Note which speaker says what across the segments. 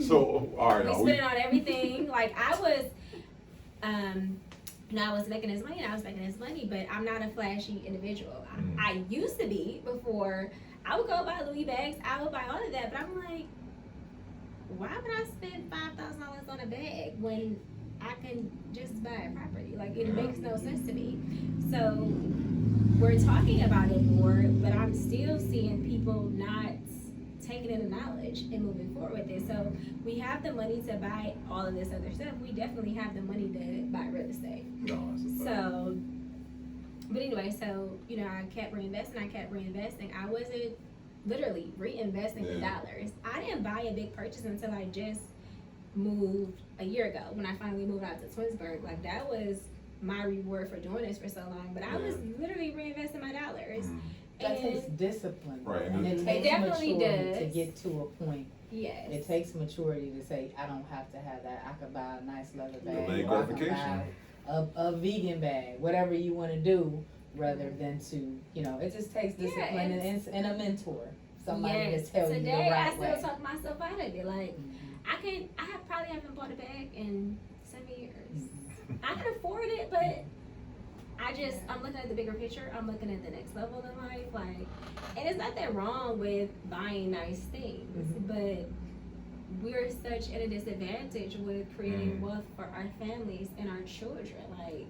Speaker 1: So, all right.
Speaker 2: We spent it on everything. Like I was, I was making this money, but I'm not a flashy individual. I used to be before. I would go buy Louis bags. I would buy all of that, but I'm like, why would I spend $5,000 on a bag when I can just buy a property? Like it makes no sense to me. So we're talking about it more, but I'm still seeing people not taking in the knowledge and moving forward with it. So we have the money to buy all of this other stuff. We definitely have the money to buy real estate.
Speaker 1: No, that's a fact.
Speaker 2: So, but anyway, so, I kept reinvesting. I wasn't literally reinvesting the dollars. I didn't buy a big purchase until I just moved a year ago when I finally moved out to Twinsburg. Like that was my reward for doing this for so long. But I was literally reinvesting my dollars.
Speaker 3: That takes discipline.
Speaker 1: Right.
Speaker 3: And it takes
Speaker 2: definitely
Speaker 3: maturity
Speaker 2: does.
Speaker 3: to get to a point.
Speaker 2: Yes.
Speaker 3: It takes maturity to say, I don't have to have that. I could buy a nice leather bag.
Speaker 1: Delayed
Speaker 3: Or I can
Speaker 1: gratification.
Speaker 3: buy a vegan bag. Whatever you want to do, rather than to, it just takes discipline and a mentor. Somebody to tell you the
Speaker 2: Today
Speaker 3: right
Speaker 2: I
Speaker 3: way.
Speaker 2: still talk myself out of it. Like probably haven't bought a bag in 7 years. I can afford it, but I'm looking at the bigger picture. I'm looking at the next level in life. Like, and it's nothing wrong with buying nice things, but we're such at a disadvantage with creating wealth for our families and our children. Like,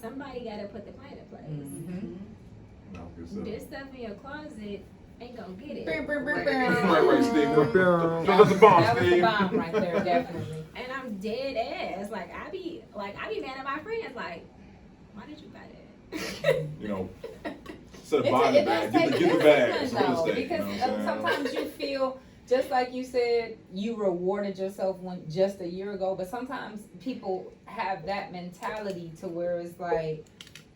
Speaker 2: somebody got to put the plan in place.
Speaker 1: No, good stuff.
Speaker 2: This stuff in your closet ain't gonna get it.
Speaker 1: Right, Steve. That's the bomb,
Speaker 3: That was the
Speaker 1: Steve.
Speaker 3: bomb right there, definitely.
Speaker 2: And I'm dead ass. Like I be mad at my friends. Like, why did you buy that?
Speaker 1: Instead of buying the bag, get the bag. It's real estate.
Speaker 3: Because sometimes you feel, just like you said, you rewarded yourself just a year ago, but sometimes people have that mentality to where it's like,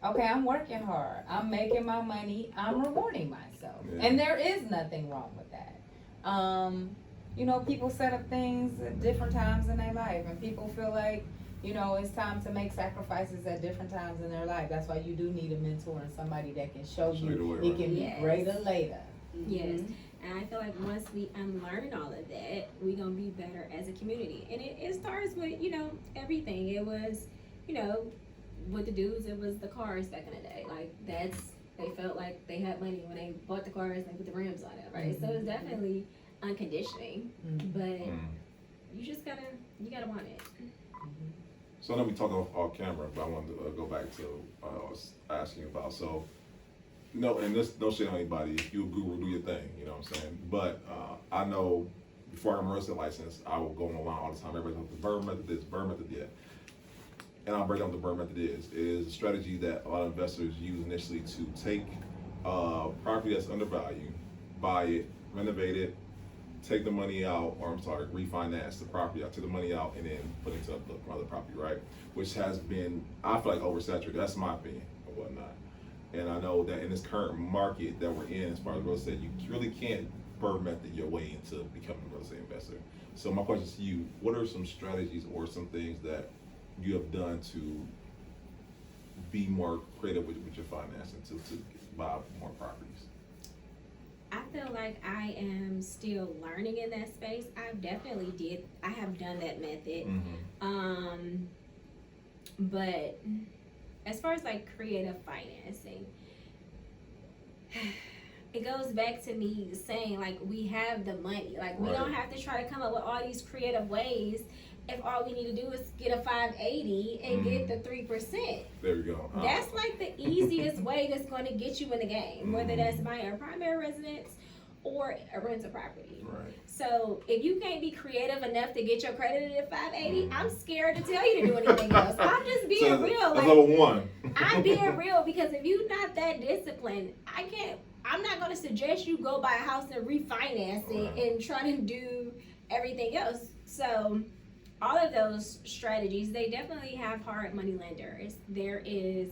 Speaker 3: okay, I'm working hard, I'm making my money, I'm rewarding myself. And there is nothing wrong with that. People set up things at different times in their life, and people feel like, it's time to make sacrifices at different times in their life. That's why you do need a mentor and somebody that can show you it can be greater later.
Speaker 2: Yes. And I feel like once we unlearn all of that, we're going to be better as a community. And it starts with, everything. It was, with the dudes, it was the cars back in the day. Like, they felt like they had money when they bought the cars and put the rims on it, right? So it's definitely unconditioning. But you just gotta want it.
Speaker 1: So I know we talked off camera, but I wanted to go back to what I was asking about. So, and this no shit on anybody. If you're a guru, do your thing. You know what I'm saying? But I know before I got my real estate license, I would go on the line all the time. Everybody's like, the BRRRR method this, BRRRR method that. And I'll break down what the BRRRR method is. It is a strategy that a lot of investors use initially to take property that's undervalued, buy it, renovate it, take the money out, refinance the property. I took the money out and then put it into another property, right? Which has been, I feel like, oversaturated. That's my opinion and whatnot. And I know that in this current market that we're in, as far as real estate, you really can't BRRRR method your way into becoming a real estate investor. So my question to you, what are some strategies or some things that you have done to be more creative with your financing to buy more properties?
Speaker 2: I feel like I am still learning in that space. I have done that method. But as far as like creative financing, it goes back to me saying like we have the money. Like we don't have to try to come up with all these creative ways if all we need to do is get a 580 and get the 3%.
Speaker 1: There we go.
Speaker 2: That's like the easiest way that's going to get you in the game, whether that's buying a primary residence or a rental property.
Speaker 1: Right.
Speaker 2: So if you can't be creative enough to get your credit at 580, I'm scared to tell you to do anything else. I'm just being real.
Speaker 1: That's
Speaker 2: like,
Speaker 1: level one.
Speaker 2: I'm being real because if you're not that disciplined, I'm not going to suggest you go buy a house and refinance it and try to do everything else. So all of those strategies, they definitely have hard money lenders. There is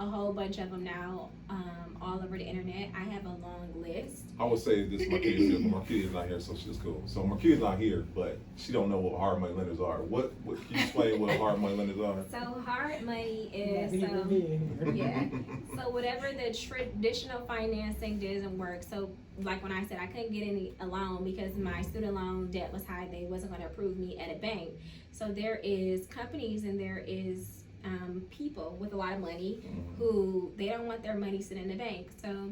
Speaker 2: a whole bunch of them now, all over the internet. I have a long list.
Speaker 1: I would say this, Marquita's here, but Marquita's not here, so she's cool. So Marquita's not here, but she don't know what hard money lenders are. What can you explain what hard money lenders are?
Speaker 2: So hard money is, yeah. So whatever the traditional financing doesn't work. So like when I said I couldn't get any a loan because my student loan debt was high, they wasn't going to approve me at a bank. So there is companies and there is people with a lot of money who they don't want their money sitting in the bank. So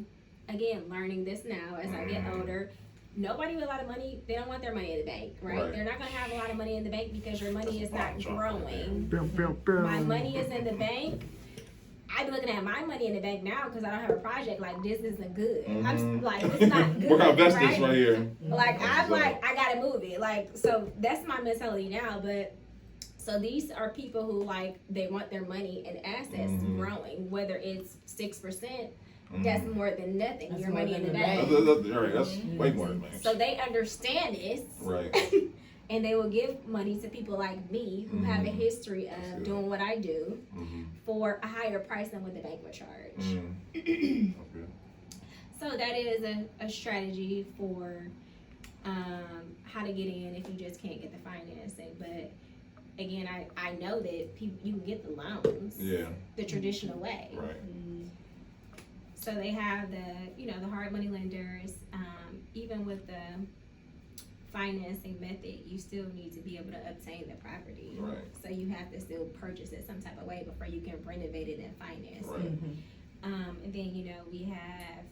Speaker 2: again, learning this now as I get older, nobody with a lot of money, they don't want their money in the bank, right? They're not going to have a lot of money in the bank because your money is not growing. My money is in the bank. I'm looking at my money in the bank now because I don't have a project. Like, this isn't good. I'm like, this is not good.
Speaker 1: We're gonna invest this right here.
Speaker 2: Like, I'm like, I gotta move it. Like, so that's my mentality now. But so these are people who like they want their money and assets growing, whether it's 6%. That's more than nothing.
Speaker 3: That's
Speaker 2: your
Speaker 3: more
Speaker 2: money
Speaker 3: than
Speaker 2: in the
Speaker 3: the
Speaker 2: bank.
Speaker 1: That's way more than that.
Speaker 2: So they understand this.
Speaker 1: Right.
Speaker 2: And they will give money to people like me who have a history of doing what I do for a higher price than what the bank would charge.
Speaker 1: Okay.
Speaker 2: So that is a strategy for how to get in if you just can't get the financing. But again, I know that people, you can get the loans the traditional way.
Speaker 1: Right.
Speaker 2: So they have the hard money lenders, even with the financing method, you still need to be able to obtain the property.
Speaker 1: Right.
Speaker 2: So you have to still purchase it some type of way before you can renovate it and finance
Speaker 1: Right.
Speaker 2: it. And then, we have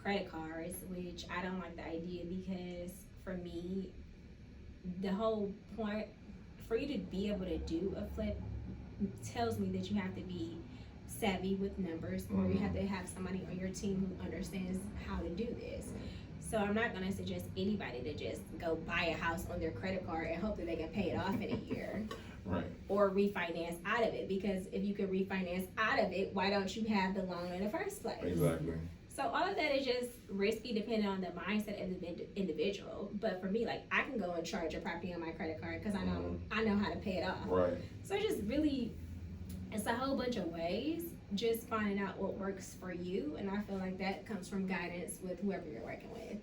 Speaker 2: credit cards, which I don't like the idea because for me, the whole point for you to be able to do a flip tells me that you have to be savvy with numbers or you have to have somebody on your team who understands how to do this. So I'm not going to suggest anybody to just go buy a house on their credit card and hope that they can pay it off in a year.
Speaker 1: Right.
Speaker 2: Or refinance out of it, because if you can refinance out of it, why don't you have the loan in the first place?
Speaker 1: Exactly.
Speaker 2: So all of that is just risky depending on the mindset of the individual. But for me, like, I can go and charge a property on my credit card because I know how to pay it off.
Speaker 1: Right.
Speaker 2: So just really, it's a whole bunch of ways. Just finding out what works for you, and I feel like that comes from guidance with whoever you're working with.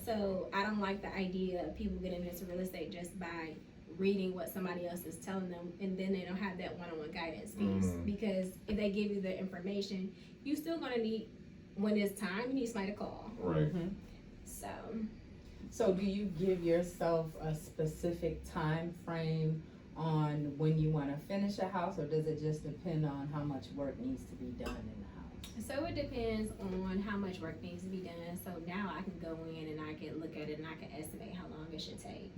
Speaker 2: So I don't like the idea of people getting into real estate just by reading what somebody else is telling them, and then they don't have that one-on-one guidance piece. Because if they give you the information, you still gonna need, when it's time, you need somebody to call.
Speaker 1: Right.
Speaker 3: So do you give yourself a specific time frame on when you want to finish a house, or does it just depend on how much work needs to be done in the house?
Speaker 2: So it depends on how much work needs to be done. So now I can go in and I can look at it and I can estimate how long it should take.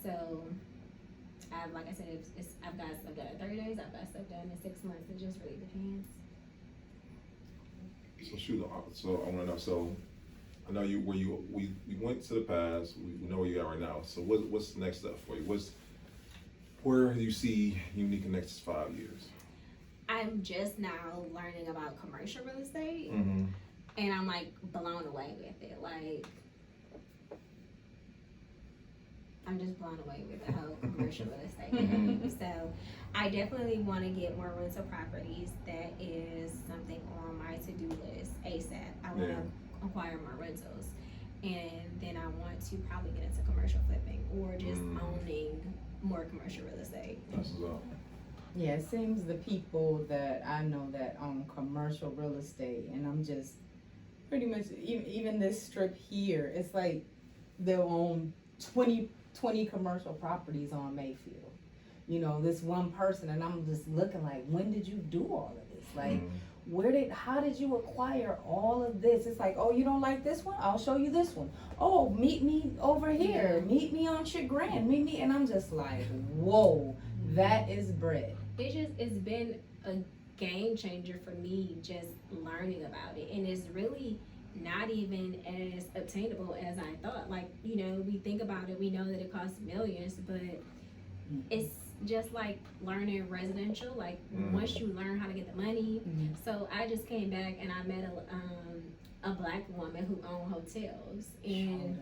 Speaker 2: So like I said, I've got stuff done in 30 days, I've got stuff done in 6 months. It just really depends.
Speaker 1: So so I want to know. So I know we went to the past. We know where you are right now. So what's the next step for you? Where do you see Eunique in the next 5 years?
Speaker 2: I'm just now learning about commercial real estate, and I'm like blown away with it. Like, I'm just blown away with the whole commercial real estate. So I definitely want to get more rental properties. That is something on my to-do list ASAP. I want to acquire more rentals, and then I want to probably get into commercial flipping or just owning more commercial real estate.
Speaker 1: That's what's up.
Speaker 3: Yeah, it seems the people that I know that own commercial real estate, and I'm just pretty much, even this strip here, it's like they'll own 20 commercial properties on Mayfield. This one person, and I'm just looking like, when did you do all of this? Like, how did you acquire all of this? It's like, oh, you don't like this one? I'll show you this one. Oh, meet me over here. Meet me on Chagrin. Meet me. And I'm just like, whoa, that is bread.
Speaker 2: It's been a game changer for me just learning about it. And it's really not even as obtainable as I thought. Like, we think about it, we know that it costs millions, but it's just like learning residential. Like, once you learn how to get the money. So I just came back and I met a black woman who owned hotels, and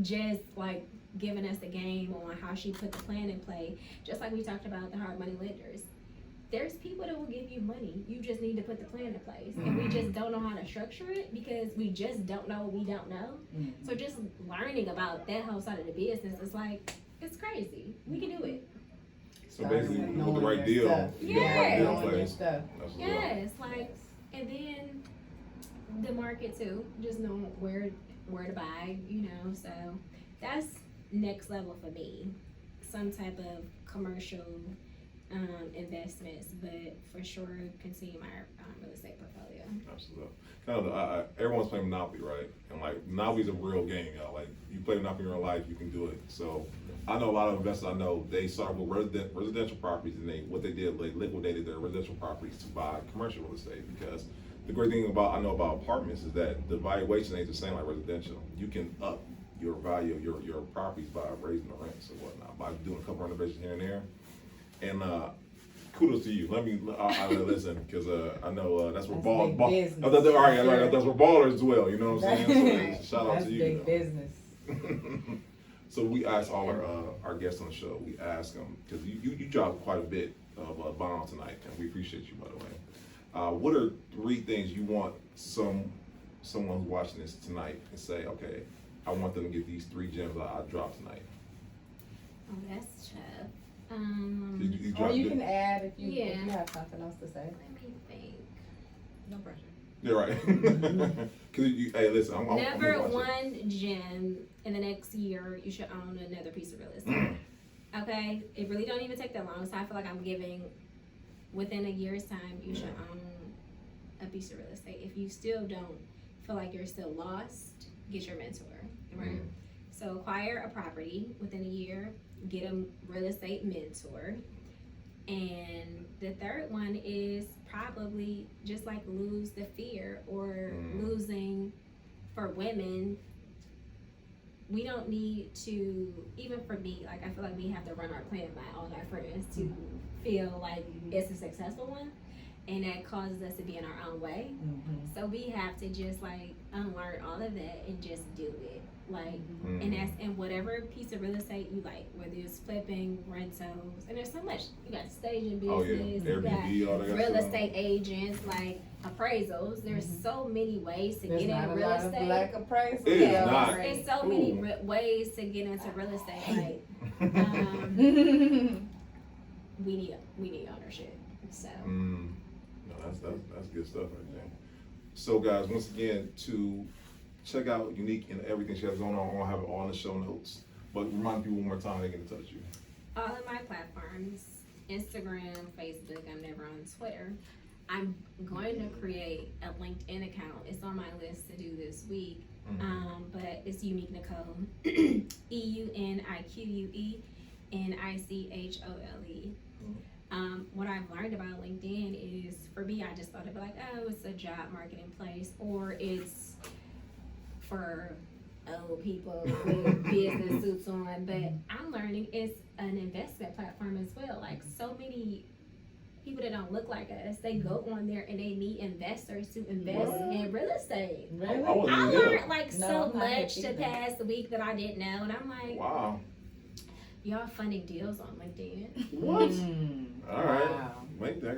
Speaker 2: just like giving us the game on how she put the plan in play. Just like we talked about the hard money lenders, there's people that will give you money. You just need to put the plan in place. And we just don't know how to structure it because we just don't know what we don't know. So just learning about that whole side of the business is like, it's crazy. We can do it.
Speaker 1: So basically, with the right deal, you get the right deal in place. That's what's up.
Speaker 2: Yes, like, and then the market too, just knowing where to buy, you know, so that's next level for me. Some type of commercial investments, but for sure continue my real estate portfolio.
Speaker 1: Absolutely. Kind of, everyone's playing Monopoly, right? And like, Monopoly's a real game, y'all. Like, you play Monopoly in real life, you can do it. So, I know a lot of investors I know, they started with residential properties, and what they did, they liquidated their residential properties to buy commercial real estate, because the great thing I know about apartments is that the valuation ain't the same like residential. You can up your value of your properties by raising the rents and whatnot, by doing a couple renovations here and there. And kudos to you. I listen, because I know that's where
Speaker 3: All right,
Speaker 1: that's where ballers dwell. You know what I'm saying? So shout out to you.
Speaker 3: That's big business.
Speaker 1: So we ask all our guests on the show. We ask them, because you dropped quite a bit of bomb tonight, and we appreciate you, by the way. What are 3 things you want someone who's watching this tonight and say, okay, I want them to get these 3 gems I dropped tonight?
Speaker 2: Oh, that's tough.
Speaker 3: Or you can add if you
Speaker 2: Yeah.
Speaker 3: have something else to say.
Speaker 2: Let me think.
Speaker 3: No pressure.
Speaker 1: You're right. Because hey, listen, I'm
Speaker 2: Number
Speaker 1: gonna watch
Speaker 2: one gem in the next year, you should own another piece of real estate. Okay, it really don't even take that long. So I feel like I'm giving within a year's time, you should own a piece of real estate. If you still don't feel like you're still lost, get your mentor. Right. So acquire a property within a year, get a real estate mentor. And the third one is probably just like lose the fear or losing for women. We don't need to, even for me, like I feel like we have to run our plan by all our friends to feel like it's a successful one. And that causes us to be in our own way. So we have to just like unlearn all of that and just do it. Like, and that's in whatever piece of real estate you like, whether it's flipping, rentals, and there's so much. You got staging business, you
Speaker 1: Airbnb, all
Speaker 2: got
Speaker 1: that
Speaker 2: real
Speaker 1: stuff.
Speaker 2: estate agents, like appraisals. There's so many ways to
Speaker 3: There's
Speaker 2: get
Speaker 3: not
Speaker 2: into
Speaker 3: a
Speaker 2: real
Speaker 3: lot of
Speaker 2: estate.
Speaker 3: black appraisals.
Speaker 1: It is not.
Speaker 2: There's so many ways to get into real estate. Like, we need ownership. So.
Speaker 1: No, that's good stuff right there. So guys, once again, to check out Eunique and everything she has going on, I'll have it all in the show notes. But remind people one more time they get in touch with you.
Speaker 2: All of my platforms, Instagram, Facebook, I'm never on Twitter. I'm going to create a LinkedIn account. It's on my list to do this week. But it's Eunique Nichole, EUNIQUE NICHOLE. What I've learned about LinkedIn is, for me, I just thought it'd be like, oh, it's a job marketing place, or it's for old people with business suits on. But I'm learning it's an investment platform as well. Like, so many people that don't look like us, they go on there and they meet investors to invest in real estate.
Speaker 3: Really?
Speaker 2: I learned like
Speaker 3: No,
Speaker 2: so
Speaker 3: I'm not
Speaker 2: much
Speaker 3: either.
Speaker 2: the past week that I didn't know, and I'm like,
Speaker 1: Wow.
Speaker 2: y'all funding deals on LinkedIn.
Speaker 1: What? All right.
Speaker 3: Wow.
Speaker 1: LinkedIn, I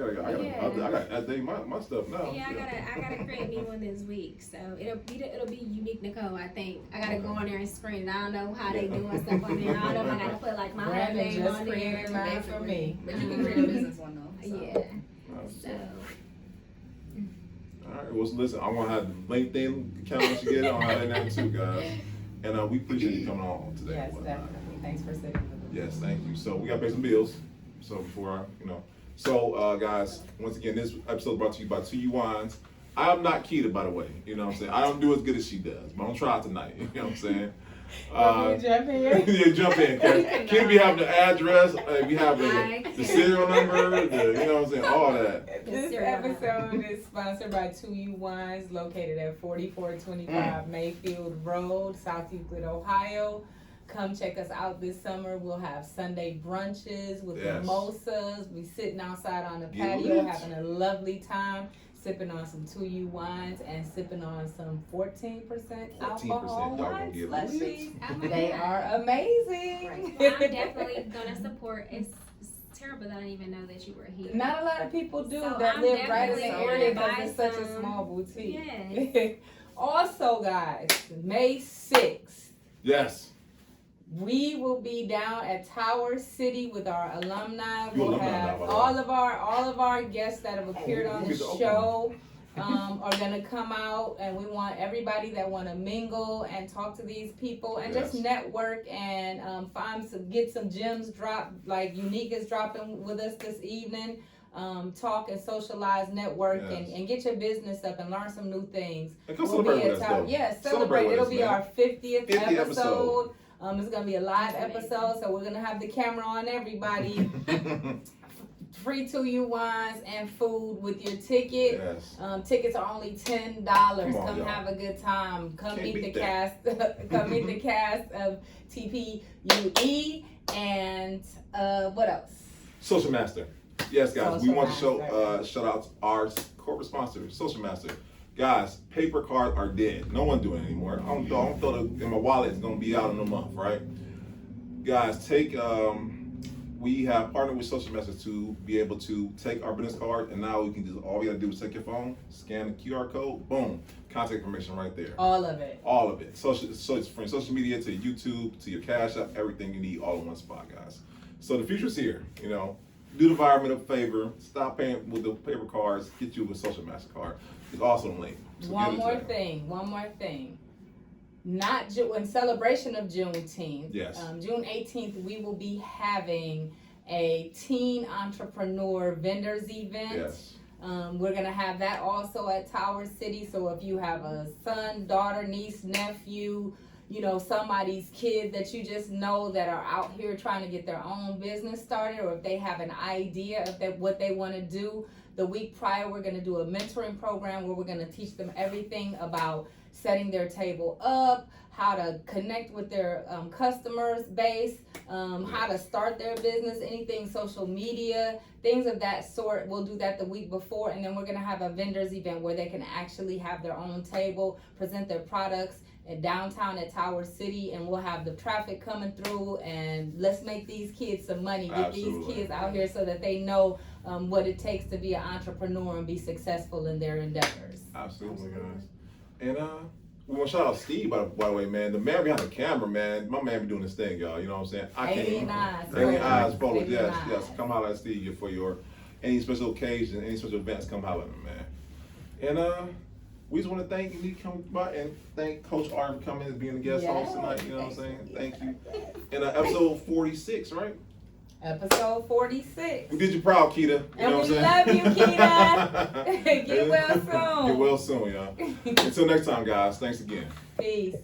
Speaker 1: gotta update my stuff now.
Speaker 2: Yeah, I gotta create me one this week. So it'll be Eunique Nichole, I think. I gotta go on there and screen it. I don't know how they doing stuff on there. I don't know if I gotta put like my whole
Speaker 3: Brandon
Speaker 2: name
Speaker 3: just
Speaker 2: on
Speaker 3: created
Speaker 2: there.
Speaker 3: mine for me.
Speaker 4: But you can create a business one though. So.
Speaker 2: Yeah. So
Speaker 1: All right. Well, listen, I want to have LinkedIn account once you get it. I'll have that now too, guys. And we appreciate you coming on today.
Speaker 3: Yes, definitely. Thanks for sitting with us.
Speaker 1: Yes, thank you. So we got to pay some bills. So before So guys, once again, this episode brought to you by 2U Wines. I am not Keita, by the way. You know what I'm saying? I don't do as good as she does, but I'm gonna try tonight. You know what I'm saying?
Speaker 3: You jump in.
Speaker 1: Yeah, jump in. Keita be having the address, we have the serial number, you know what I'm saying? All that.
Speaker 3: This episode is sponsored by 2U Wines, located at 4425 Mayfield Road, South Euclid, Ohio. Come check us out this summer. We'll have Sunday brunches with mimosas. We sitting outside on the patio having a lovely time, sipping on some 2U wines and sipping on some 14% alcohol wine slushies. They are amazing.
Speaker 2: I'm definitely gonna support terrible that I didn't even know that you were here.
Speaker 3: Not a lot of people do
Speaker 2: So
Speaker 3: that
Speaker 2: I'm
Speaker 3: live right in the
Speaker 2: definitely
Speaker 3: area
Speaker 2: gonna
Speaker 3: because
Speaker 2: buy
Speaker 3: it's such a
Speaker 2: some.
Speaker 3: small boutique.
Speaker 2: Yes.
Speaker 3: Also, guys, May 6th,
Speaker 1: Yes.
Speaker 3: we will be down at Tower City with our alumni.
Speaker 1: You
Speaker 3: We'll
Speaker 1: alumni
Speaker 3: have
Speaker 1: now,
Speaker 3: all of our guests that have appeared on
Speaker 1: we
Speaker 3: the
Speaker 1: get to open
Speaker 3: show are gonna come out, and we want everybody that want to mingle and talk to these people and just
Speaker 1: Yes.
Speaker 3: network and get some gems dropped, like Eunique is dropping with us this evening. Talk and socialize, network,
Speaker 1: Yes.
Speaker 3: and get your business up and learn some new things.
Speaker 1: And come
Speaker 3: We'll be
Speaker 1: celebrate
Speaker 3: at
Speaker 1: with us,
Speaker 3: Tower-
Speaker 1: though.
Speaker 3: Yes,
Speaker 1: Celebrate
Speaker 3: celebrate.
Speaker 1: with
Speaker 3: It'll
Speaker 1: us,
Speaker 3: be
Speaker 1: man.
Speaker 3: our 50th
Speaker 1: 50th
Speaker 3: episode. It's gonna be a live episode, so we're gonna have the camera on everybody. Free 2U wines and food with your ticket.
Speaker 1: Yes.
Speaker 3: Tickets are only $10.
Speaker 1: Come on,
Speaker 3: Come
Speaker 1: y'all.
Speaker 3: have a good time. Come
Speaker 1: Can't
Speaker 3: meet the
Speaker 1: beat
Speaker 3: cast. Come meet the cast of TPUE and what else?
Speaker 1: Social Master. Yes, guys. We
Speaker 3: Social
Speaker 1: want to show
Speaker 3: Master.
Speaker 1: shout out to our corporate sponsor, Social Master. Guys, paper cards are dead. No one doing it anymore. I don't throw it in my wallet. It's gonna be out in a month, right? Guys, we have partnered with Social Master to be able to take our business card, and now we can just all you gotta do is take your phone, scan the QR code, boom, contact information right there.
Speaker 3: All of it.
Speaker 1: All of it. So it's from social media to YouTube to your Cash App, everything you need all in one spot, guys. So the future's here. You know, do the environment a favor. Stop paying with the paper cards. Get you a Social Master card. It's also a link. So
Speaker 3: One
Speaker 1: get it
Speaker 3: more
Speaker 1: there.
Speaker 3: thing. In celebration of Juneteenth,
Speaker 1: Yes.
Speaker 3: June 18th, we will be having a teen entrepreneur vendors event.
Speaker 1: Yes.
Speaker 3: We're gonna have that also at Tower City. So if you have a son, daughter, niece, nephew, somebody's kid that you just know that are out here trying to get their own business started, or if they have an idea of what they want to do, the week prior we're gonna do a mentoring program where we're gonna teach them everything about setting their table up, how to connect with their customers base, how to start their business, anything social media, things of that sort. We'll do that the week before, and then we're gonna have a vendors event where they can actually have their own table, present their products in downtown at Tower City, and we'll have the traffic coming through, and let's make these kids some money. Get
Speaker 1: Absolutely.
Speaker 3: these kids out here so that they know what it takes to be an entrepreneur and be successful in their endeavors.
Speaker 1: Absolutely, guys. And we want to shout out Steve, by the way, man. The man behind the camera, man. My man be doing this thing, y'all. You know what I'm saying?
Speaker 3: Alien eyes.
Speaker 1: Alien eyes, photos.
Speaker 3: Alien
Speaker 1: Yes,
Speaker 3: eyes.
Speaker 1: yes. Come holler at Steve for your any special occasion, any special events. Come holler at him, man. And we just want to thank you coming by and thank Coach R for coming and being the guest host tonight. You know what I'm saying? Thank you. And episode 46, right?
Speaker 3: Episode 46.
Speaker 1: We did you proud, Keita. You
Speaker 3: And
Speaker 1: know what
Speaker 3: we
Speaker 1: I'm saying?
Speaker 3: love you, Keita. Get well soon.
Speaker 1: Get well soon, y'all. Until next time, guys. Thanks again.
Speaker 3: Peace.